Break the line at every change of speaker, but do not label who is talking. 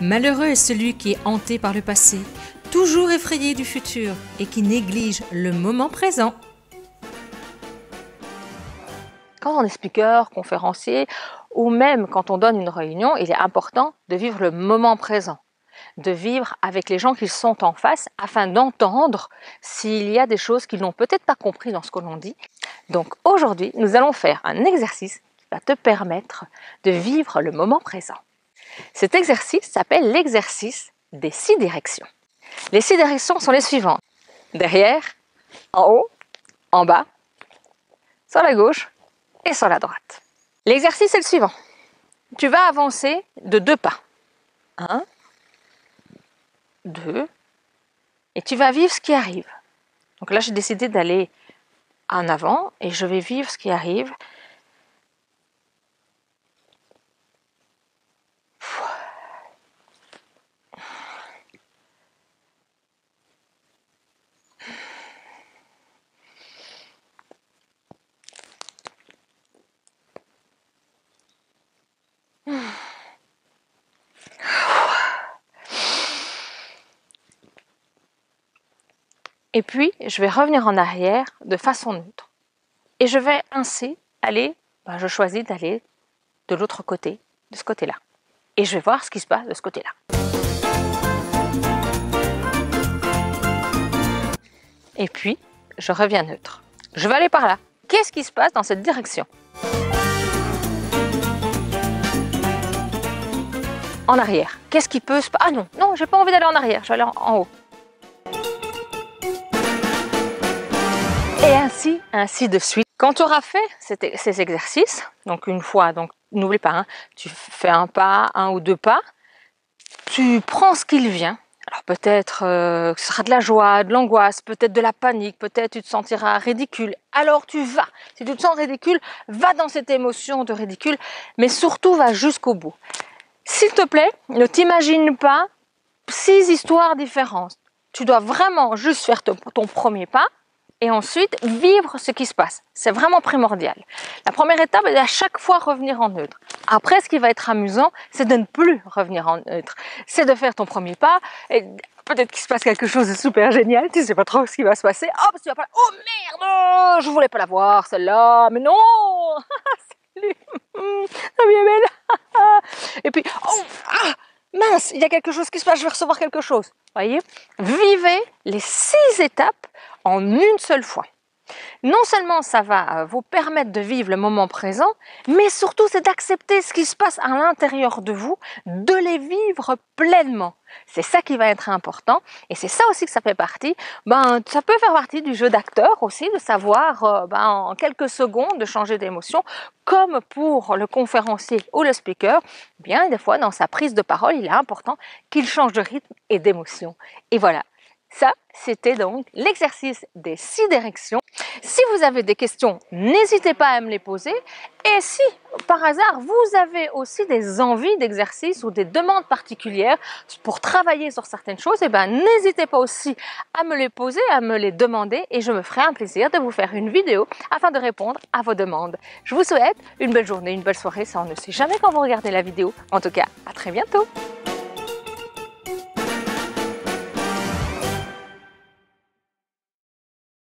Malheureux est celui qui est hanté par le passé, toujours effrayé du futur et qui néglige le moment présent.
Quand on est speaker, conférencier ou même quand on donne une réunion, il est important de vivre le moment présent, de vivre avec les gens qui sont en face afin d'entendre s'il y a des choses qu'ils n'ont peut-être pas compris dans ce que l'on dit. Donc aujourd'hui, nous allons faire un exercice qui va te permettre de vivre le moment présent. Cet exercice s'appelle l'exercice des 6 directions. Les 6 directions sont les suivantes. Derrière, en haut, en bas, sur la gauche et sur la droite. L'exercice est le suivant. Tu vas avancer de 2 pas. 1, 2, et tu vas vivre ce qui arrive. Donc là, j'ai décidé d'aller en avant et je vais vivre ce qui arrive. Et puis, je vais revenir en arrière de façon neutre. Et je vais ainsi aller, je choisis d'aller de l'autre côté, de ce côté-là. Et je vais voir ce qui se passe de ce côté-là. Et puis, je reviens neutre. Je vais aller par là. Qu'est-ce qui se passe dans cette direction? En arrière. Qu'est-ce qui peut se passer? Ah non, non, j'ai pas envie d'aller en arrière, je vais aller en haut. Et ainsi de suite. Quand tu auras fait ces exercices, donc une fois, donc n'oublie pas, tu fais un pas, 1 ou 2 pas, tu prends ce qu'il vient. Alors peut-être ce sera de la joie, de l'angoisse, peut-être de la panique, peut-être tu te sentiras ridicule. Alors tu vas. Si tu te sens ridicule, va dans cette émotion de ridicule, mais surtout va jusqu'au bout. S'il te plaît, ne t'imagine pas 6 histoires différentes. Tu dois vraiment juste faire ton premier pas et ensuite vivre ce qui se passe. C'est vraiment primordial. La première étape est à chaque fois revenir en neutre. Après, ce qui va être amusant, c'est de ne plus revenir en neutre. C'est de faire ton premier pas et peut-être qu'il se passe quelque chose de super génial. Tu ne sais pas trop ce qui va se passer. Oh, parce que tu vas pas... Oh merde, je voulais pas la voir celle-là, mais non. Salut, c'est bien belle. Et puis, oh, mince, il y a quelque chose qui se passe, je vais recevoir quelque chose. Voyez, vivez les 6 étapes en une seule fois. Non seulement ça va vous permettre de vivre le moment présent, mais surtout c'est d'accepter ce qui se passe à l'intérieur de vous, de les vivre pleinement. C'est ça qui va être important et c'est ça aussi que ça fait partie. Ça peut faire partie du jeu d'acteur aussi, de savoir en quelques secondes de changer d'émotion, comme pour le conférencier ou le speaker. Bien, des fois dans sa prise de parole, il est important qu'il change de rythme et d'émotion. Et voilà. Ça, c'était donc l'exercice des 6 directions. Si vous avez des questions, n'hésitez pas à me les poser. Et si, par hasard, vous avez aussi des envies d'exercice ou des demandes particulières pour travailler sur certaines choses, n'hésitez pas aussi à me les poser, à me les demander et je me ferai un plaisir de vous faire une vidéo afin de répondre à vos demandes. Je vous souhaite une belle journée, une belle soirée. Ça, on ne sait jamais quand vous regardez la vidéo. En tout cas, à très bientôt.